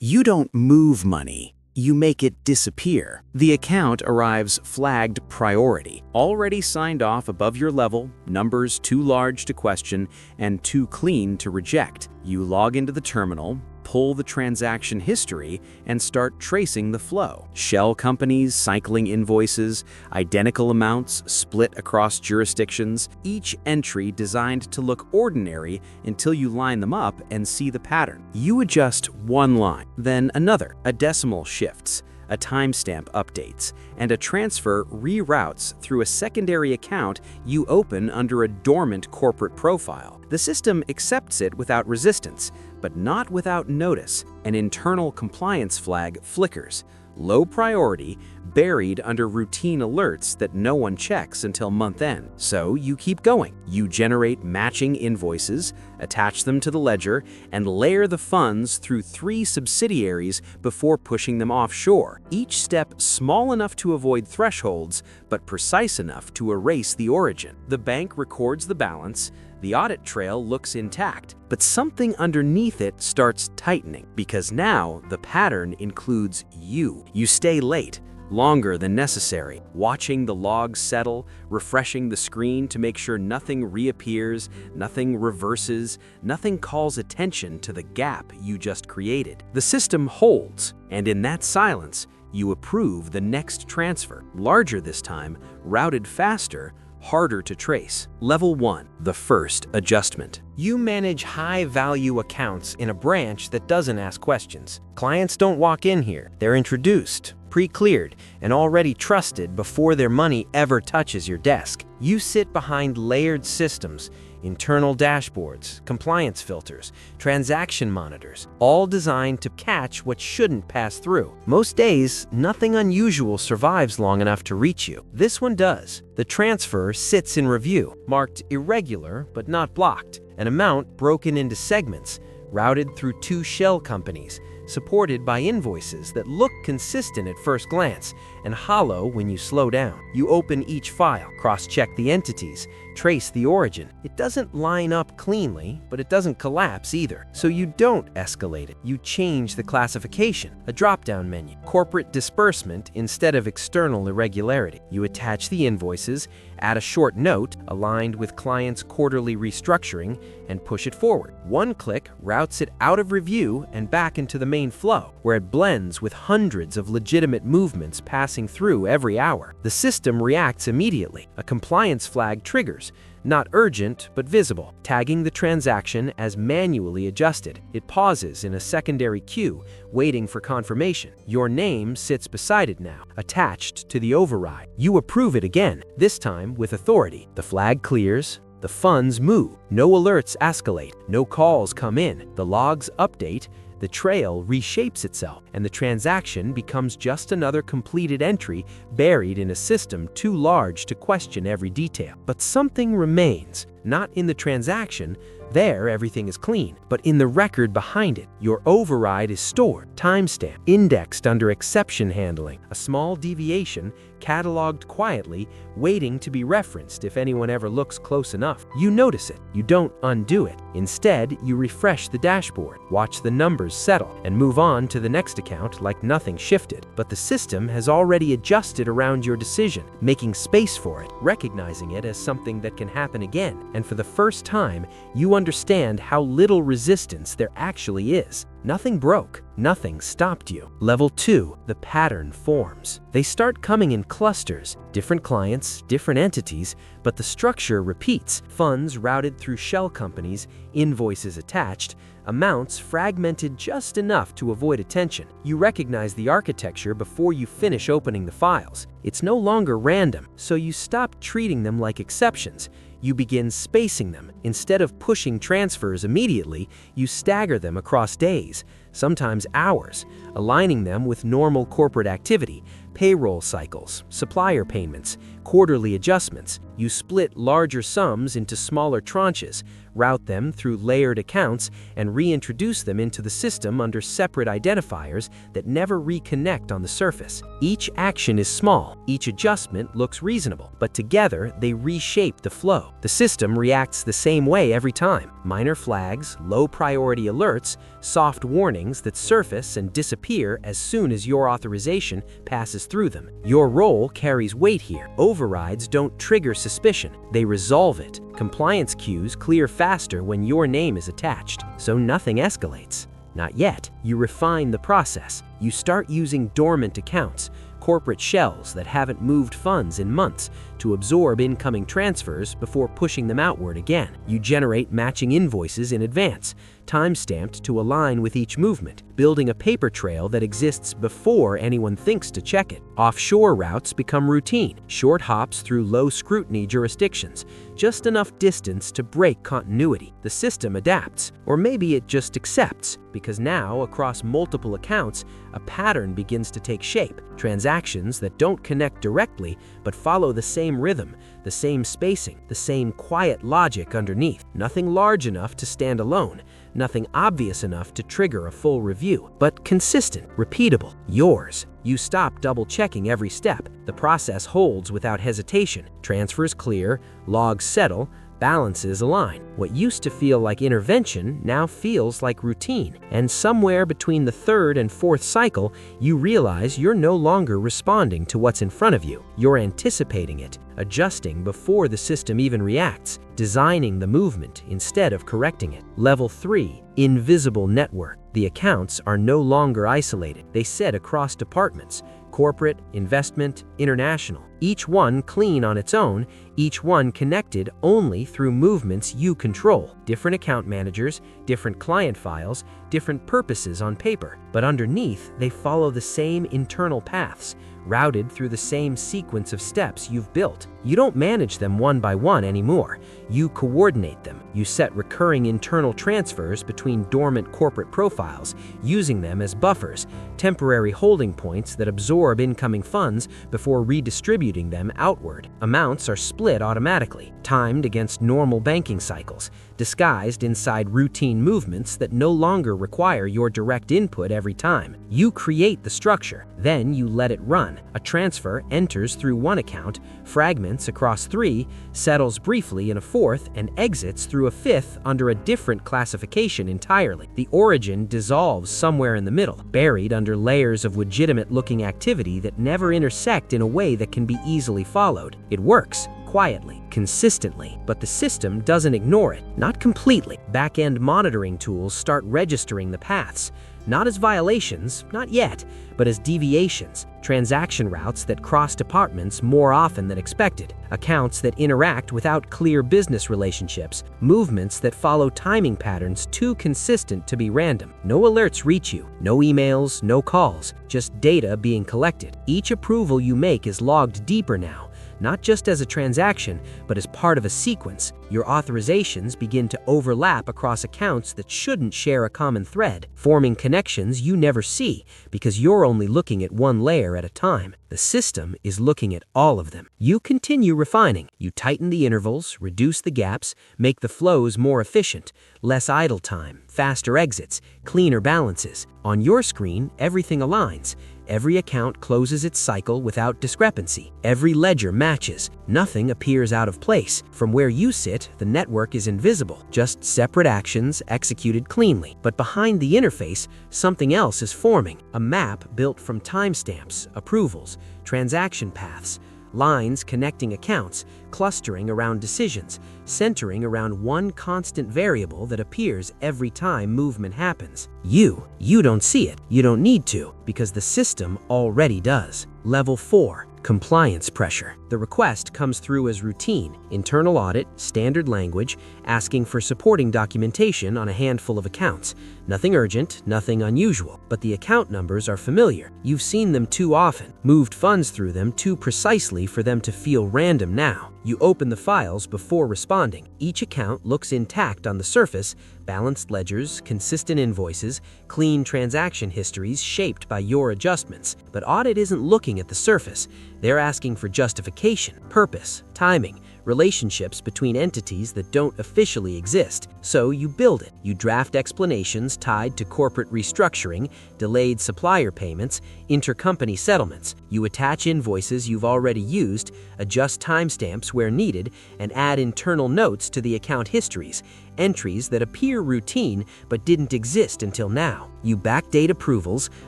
You don't move money, you make it disappear. The account arrives flagged priority, already signed off above your level, numbers too large to question and too clean to reject. You log into the terminal, pull the transaction history, and start tracing the flow. Shell companies, cycling invoices, identical amounts split across jurisdictions, each entry designed to look ordinary until you line them up and see the pattern. You adjust one line, then another. A decimal shifts, a timestamp updates, and a transfer reroutes through a secondary account you open under a dormant corporate profile. The system accepts it without resistance, but not without notice. An internal compliance flag flickers, low priority, buried under routine alerts that no one checks until month end. So you keep going. You generate matching invoices, attach them to the ledger, and layer the funds through 3 subsidiaries before pushing them offshore. Each step small enough to avoid thresholds, but precise enough to erase the origin. The bank records the balance. The audit trail looks intact, but something underneath it starts tightening, because now the pattern includes you. You stay late, longer than necessary, watching the logs settle, refreshing the screen to make sure nothing reappears, nothing reverses, nothing calls attention to the gap you just created. The system holds, and in that silence, you approve the next transfer, larger this time, routed faster, harder to trace. Level 1, the first adjustment. You manage high-value accounts in a branch that doesn't ask questions. Clients don't walk in here. They're introduced, pre-cleared, and already trusted before their money ever touches your desk. You sit behind layered systems, internal dashboards, compliance filters, transaction monitors, all designed to catch what shouldn't pass through. Most days, nothing unusual survives long enough to reach you. This one does. The transfer sits in review, marked irregular but not blocked, an amount broken into segments, routed through 2 shell companies, supported by invoices that look consistent at first glance and hollow when you slow down. You open each file, cross-check the entities, trace the origin. It doesn't line up cleanly, but it doesn't collapse either. So you don't escalate it. You change the classification, a drop-down menu, corporate disbursement instead of external irregularity. You attach the invoices, add a short note aligned with client's quarterly restructuring, and push it forward. One click routes it out of review and back into the main flow, where it blends with hundreds of legitimate movements passing through every hour. The system reacts immediately. A compliance flag triggers, not urgent but visible, tagging the transaction as manually adjusted. It pauses in a secondary queue, waiting for confirmation. Your name sits beside it now, attached to the override. You approve it again, this time with authority. The flag clears. The funds move. No alerts escalate. No calls come in. The logs update. The trail reshapes itself, and the transaction becomes just another completed entry buried in a system too large to question every detail. But something remains, not in the transaction. There, everything is clean, but in the record behind it, your override is stored, timestamped, indexed under exception handling, a small deviation cataloged quietly, waiting to be referenced if anyone ever looks close enough. You notice it. You don't undo it. Instead, you refresh the dashboard, watch the numbers settle, and move on to the next account like nothing shifted. But the system has already adjusted around your decision, making space for it, recognizing it as something that can happen again. And for the first time, you understand how little resistance there actually is. Nothing broke. Nothing stopped you. Level 2, the pattern forms. They start coming in clusters, different clients, different entities, but the structure repeats. Funds routed through shell companies, invoices attached, amounts fragmented just enough to avoid attention. You recognize the architecture before you finish opening the files. It's no longer random, so you stop treating them like exceptions. You begin spacing them. Instead of pushing transfers immediately, you stagger them across days, sometimes hours, aligning them with normal corporate activity, Payroll cycles, supplier payments, quarterly adjustments. You split larger sums into smaller tranches, route them through layered accounts, and reintroduce them into the system under separate identifiers that never reconnect on the surface. Each action is small, each adjustment looks reasonable, but together they reshape the flow. The system reacts the same way every time. Minor flags, low priority alerts, soft warnings that surface and disappear as soon as your authorization passes through them. Your role carries weight here. Overrides don't trigger suspicion, they resolve it. Compliance queues clear faster when your name is attached, so nothing escalates. Not yet. You refine the process. You start using dormant accounts, corporate shells that haven't moved funds in months, to absorb incoming transfers before pushing them outward again. You generate matching invoices in advance, time-stamped to align with each movement, building a paper trail that exists before anyone thinks to check it. Offshore routes become routine, short hops through low-scrutiny jurisdictions, just enough distance to break continuity. The system adapts, or maybe it just accepts, because now, across multiple accounts, a pattern begins to take shape. Transactions that don't connect directly, but follow the same rhythm, the same spacing, the same quiet logic underneath. Nothing large enough to stand alone, nothing obvious enough to trigger a full review, but consistent, repeatable, yours. You stop double-checking every step. The process holds without hesitation. Transfers clear, logs settle, balances align. What used to feel like intervention now feels like routine. And somewhere between the third and fourth cycle, you realize you're no longer responding to what's in front of you. You're anticipating it, adjusting before the system even reacts, designing the movement instead of correcting it. Level 3, invisible network. The accounts are no longer isolated. They sit across departments, corporate, investment, international. Each one clean on its own, each one connected only through movements you control. Different account managers, different client files, different purposes on paper. But underneath, they follow the same internal paths, routed through the same sequence of steps you've built. You don't manage them one by one anymore. You coordinate them. You set recurring internal transfers between dormant corporate profiles, using them as buffers, temporary holding points that absorb incoming funds before redistributing them outward. Amounts are split automatically, timed against normal banking cycles, disguised inside routine movements that no longer require your direct input every time. You create the structure, then you let it run. A transfer enters through one account, fragments across 3, settles briefly in a 4th, and exits through a 5th under a different classification entirely. The origin dissolves somewhere in the middle, buried under layers of legitimate-looking activity that never intersect in a way that can be easily followed. It works, quietly, consistently, but the system doesn't ignore it. Not completely. Back-end monitoring tools start registering the paths, not as violations, not yet, but as deviations, transaction routes that cross departments more often than expected, accounts that interact without clear business relationships, movements that follow timing patterns too consistent to be random. No alerts reach you, no emails, no calls, just data being collected. Each approval you make is logged deeper now, not just as a transaction, but as part of a sequence. Your authorizations begin to overlap across accounts that shouldn't share a common thread, forming connections you never see because you're only looking at one layer at a time. The system is looking at all of them. You continue refining. You tighten the intervals, reduce the gaps, make the flows more efficient, less idle time, faster exits, cleaner balances. On your screen, everything aligns. Every account closes its cycle without discrepancy. Every ledger matches. Nothing appears out of place. From where you sit, the network is invisible, just separate actions executed cleanly. But behind the interface, something else is forming. A map built from timestamps, approvals, transaction paths, lines connecting accounts, clustering around decisions, centering around one constant variable that appears every time movement happens. You don't see it. You don't need to, because the system already does. Level 4. Compliance pressure. The request comes through as routine, internal audit, standard language, asking for supporting documentation on a handful of accounts. Nothing urgent, nothing unusual, but the account numbers are familiar. You've seen them too often, moved funds through them too precisely for them to feel random now. You open the files before responding. Each account looks intact on the surface, balanced ledgers, consistent invoices, clean transaction histories shaped by your adjustments. But audit isn't looking at the surface. They're asking for justification, purpose, timing, relationships between entities that don't officially exist. So you build it. You draft explanations tied to corporate restructuring, delayed supplier payments, intercompany settlements. You attach invoices you've already used, adjust timestamps where needed, and add internal notes to the account histories, entries that appear routine but didn't exist until now. You backdate approvals,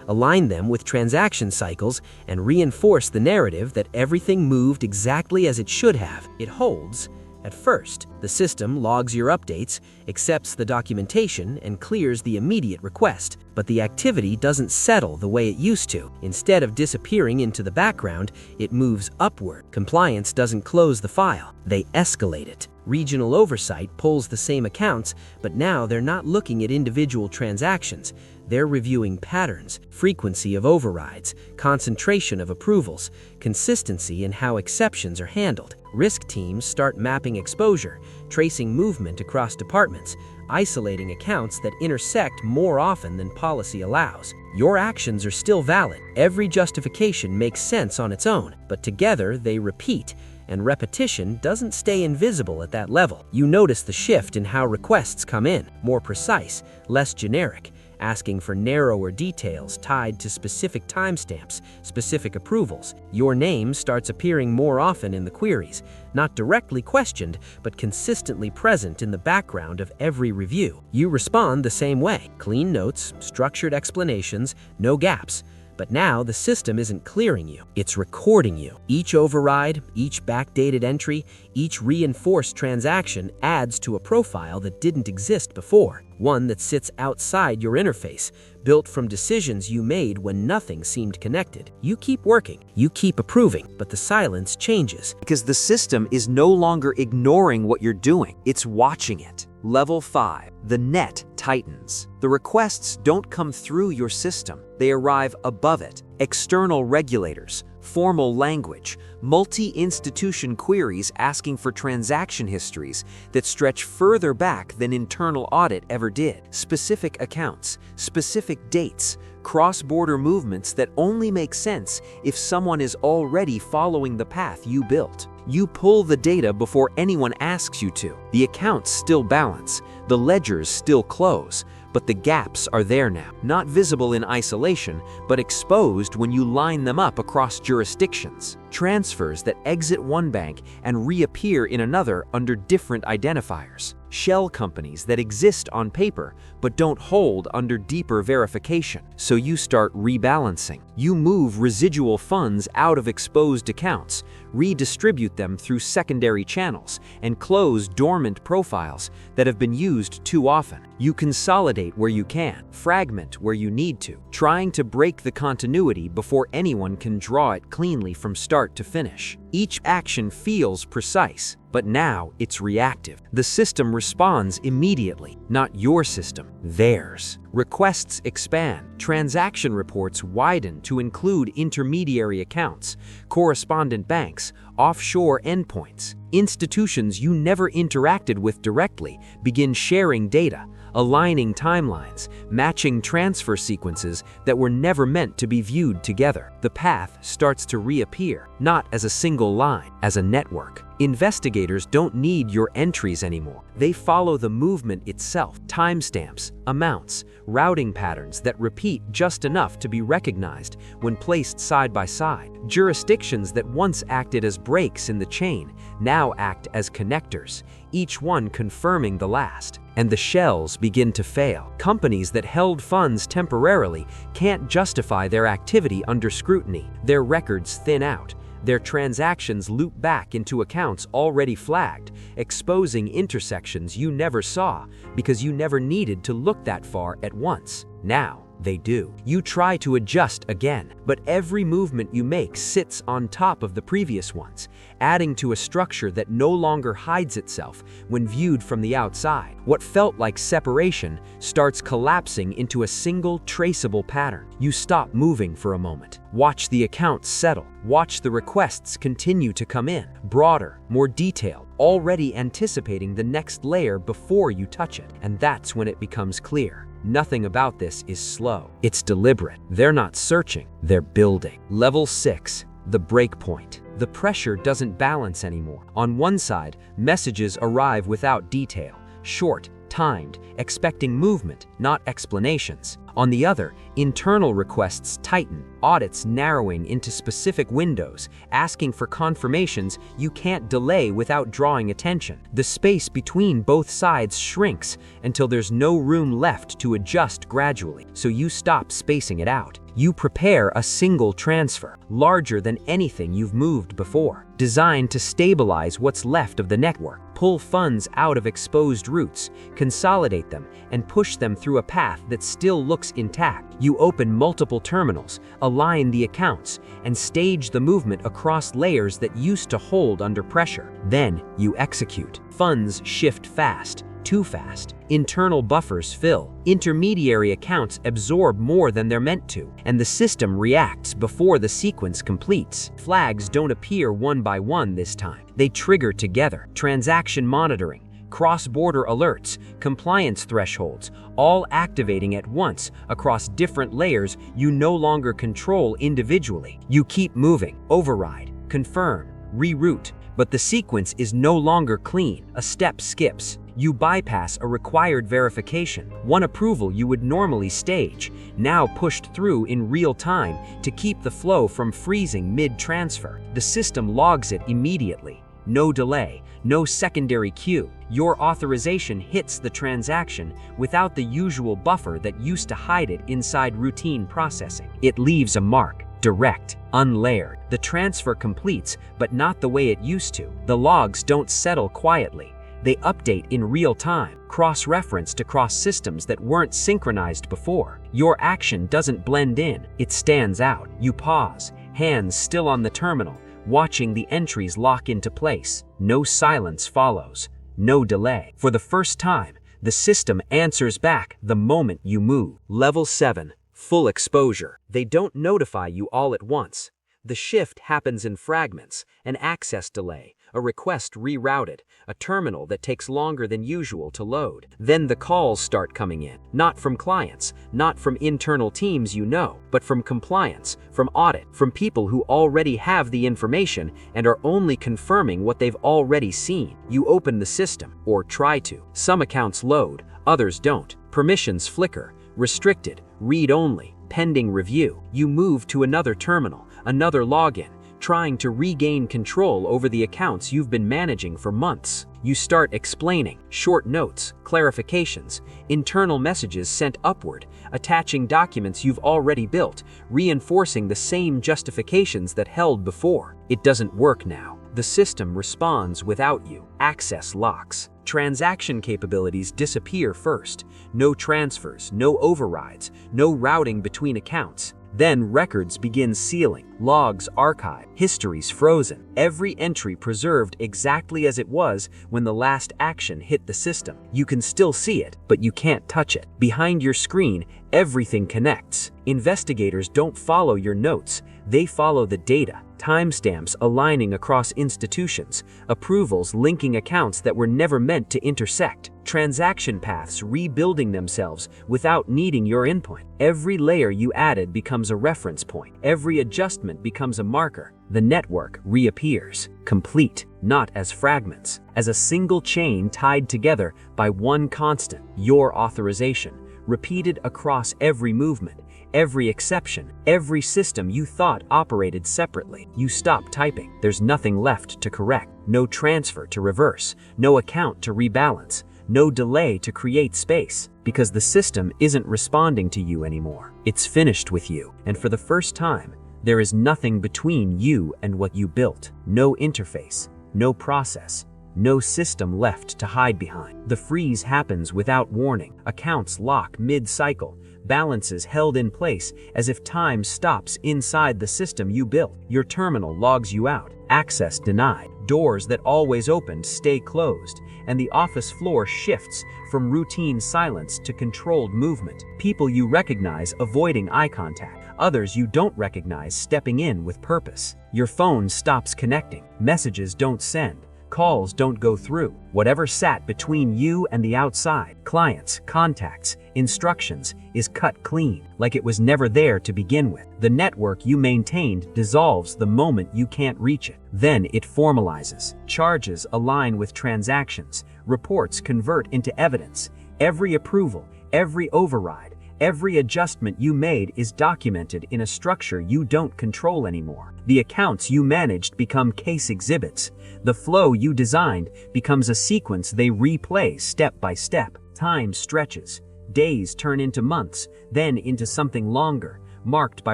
align them with transaction cycles, and reinforce the narrative that everything moved exactly as it should have. It holds. At first, the system logs your updates, accepts the documentation, and clears the immediate request. But the activity doesn't settle the way it used to. Instead of disappearing into the background, it moves upward. Compliance doesn't close the file. They escalate it. Regional oversight pulls the same accounts, but now they're not looking at individual transactions. They're reviewing patterns, frequency of overrides, concentration of approvals, consistency in how exceptions are handled. Risk teams start mapping exposure, tracing movement across departments, isolating accounts that intersect more often than policy allows. Your actions are still valid. Every justification makes sense on its own, but together they repeat. And repetition doesn't stay invisible at that level. You notice the shift in how requests come in, more precise, less generic, asking for narrower details tied to specific timestamps, specific approvals. Your name starts appearing more often in the queries, not directly questioned, but consistently present in the background of every review. You respond the same way, clean notes, structured explanations, no gaps. But now the system isn't clearing you, it's recording you. Each override, each backdated entry, each reinforced transaction adds to a profile that didn't exist before, one that sits outside your interface, built from decisions you made when nothing seemed connected. You keep working, you keep approving, but the silence changes. Because the system is no longer ignoring what you're doing, it's watching it. Level 5. The net tightens. The requests don't come through your system, they arrive above it. External regulators, formal language, multi-institution queries asking for transaction histories that stretch further back than internal audit ever did. Specific accounts, specific dates, cross-border movements that only make sense if someone is already following the path you built. You pull the data before anyone asks you to. The accounts still balance, the ledgers still close, but the gaps are there now. Not visible in isolation, but exposed when you line them up across jurisdictions. Transfers that exit one bank and reappear in another under different identifiers. Shell companies that exist on paper but don't hold under deeper verification. So you start rebalancing. You move residual funds out of exposed accounts, redistribute them through secondary channels, and close dormant profiles that have been used too often. You consolidate where you can, fragment where you need to, trying to break the continuity before anyone can draw it cleanly from start to finish. Each action feels precise, but now it's reactive. The system responds immediately, not your system, theirs. Requests expand, transaction reports widen to include intermediary accounts, correspondent banks, offshore endpoints. Institutions you never interacted with directly begin sharing data, aligning timelines, matching transfer sequences that were never meant to be viewed together. The path starts to reappear, not as a single line, as a network. Investigators don't need your entries anymore. They follow the movement itself, timestamps, amounts, routing patterns that repeat just enough to be recognized when placed side by side. Jurisdictions that once acted as breaks in the chain now act as connectors, each one confirming the last. And the shells begin to fail. Companies that held funds temporarily can't justify their activity under scrutiny. Their records thin out. Their transactions loop back into accounts already flagged, exposing intersections you never saw because you never needed to look that far at once. Now, they do. You try to adjust again, but every movement you make sits on top of the previous ones, adding to a structure that no longer hides itself when viewed from the outside. What felt like separation starts collapsing into a single traceable pattern. You stop moving for a moment. Watch the accounts settle. Watch the requests continue to come in, broader, more detailed, already anticipating the next layer before you touch it. And that's when it becomes clear. Nothing about this is slow. It's deliberate. They're not searching, they're building. Level 6, the break point. The pressure doesn't balance anymore. On one side, messages arrive without detail, short, timed, expecting movement, not explanations. On the other, internal requests tighten, audits narrowing into specific windows, asking for confirmations you can't delay without drawing attention. The space between both sides shrinks until there's no room left to adjust gradually, so you stop spacing it out. You prepare a single transfer, larger than anything you've moved before, designed to stabilize what's left of the network, pull funds out of exposed routes, consolidate them, and push them through a path that still looks intact. You open multiple terminals, align the accounts, and stage the movement across layers that used to hold under pressure. Then you execute. Funds shift fast. Too fast. Internal buffers fill. Intermediary accounts absorb more than they're meant to, and the system reacts before the sequence completes. Flags don't appear one by one this time. They trigger together. Transaction monitoring, cross-border alerts, compliance thresholds, all activating at once across different layers you no longer control individually. You keep moving, override, confirm, reroute, but the sequence is no longer clean. A step skips. You bypass a required verification, one approval you would normally stage, now pushed through in real time to keep the flow from freezing mid-transfer. The system logs it immediately. No delay, no secondary queue. Your authorization hits the transaction without the usual buffer that used to hide it inside routine processing. It leaves a mark. Direct, unlayered. The transfer completes, but not the way it used to. The logs don't settle quietly. They update in real time, cross-referenced across systems that weren't synchronized before. Your action doesn't blend in, it stands out. You pause, hands still on the terminal, watching the entries lock into place. No silence follows, no delay. For the first time, the system answers back the moment you move. Level 7, full exposure. They don't notify you all at once. The shift happens in fragments, an access delay, a request rerouted, a terminal that takes longer than usual to load. Then the calls start coming in, not from clients, not from internal teams you know, but from compliance, from audit, from people who already have the information and are only confirming what they've already seen. You open the system, or try to. Some accounts load, others don't. Permissions flicker, restricted, read-only, pending review. You move to another terminal, another login, trying to regain control over the accounts you've been managing for months. You start explaining, short notes, clarifications, internal messages sent upward, attaching documents you've already built, reinforcing the same justifications that held before. It doesn't work now. The system responds without you. Access locks. Transaction capabilities disappear first. No transfers, no overrides, no routing between accounts. Then records begin sealing, logs archived, histories frozen, every entry preserved exactly as it was when the last action hit the system. You can still see it, but you can't touch it. Behind your screen, everything connects. Investigators don't follow your notes, they follow the data. Timestamps aligning across institutions, approvals linking accounts that were never meant to intersect, transaction paths rebuilding themselves without needing your input. Every layer you added becomes a reference point. Every adjustment becomes a marker. The network reappears, complete, not as fragments, as a single chain tied together by one constant, your authorization, repeated across every movement. Every exception, every system you thought operated separately. You stop typing. There's nothing left to correct. No transfer to reverse. No account to rebalance. No delay to create space. Because the system isn't responding to you anymore. It's finished with you. And for the first time, there is nothing between you and what you built. No interface. No process. No system left to hide behind. The freeze happens without warning. Accounts lock mid-cycle. balances held in place as if time stops inside the system you built. Your terminal logs you out, access denied, doors that always opened stay closed, and the office floor shifts from routine silence to controlled movement. People you recognize avoiding eye contact, others you don't recognize stepping in with purpose. Your phone stops connecting, messages don't send, calls don't go through. Whatever sat between you and the outside, clients, contacts, instructions, is cut clean, like it was never there to begin with. The network you maintained dissolves the moment you can't reach it. Then it formalizes. Charges align with transactions. Reports convert into evidence. Every approval, every override, every adjustment you made is documented in a structure you don't control anymore. The accounts you managed become case exhibits. The flow you designed becomes a sequence they replay step by step. Time stretches. Days turn into months, then into something longer, marked by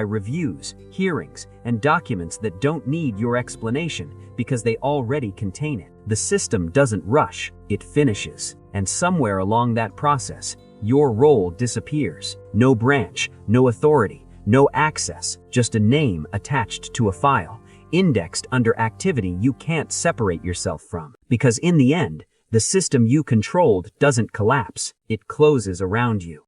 reviews, hearings, and documents that don't need your explanation because they already contain it. The system doesn't rush, it finishes. And somewhere along that process, your role disappears. No branch, no authority, no access, just a name attached to a file, indexed under activity you can't separate yourself from. Because in the end, the system you controlled doesn't collapse, it closes around you.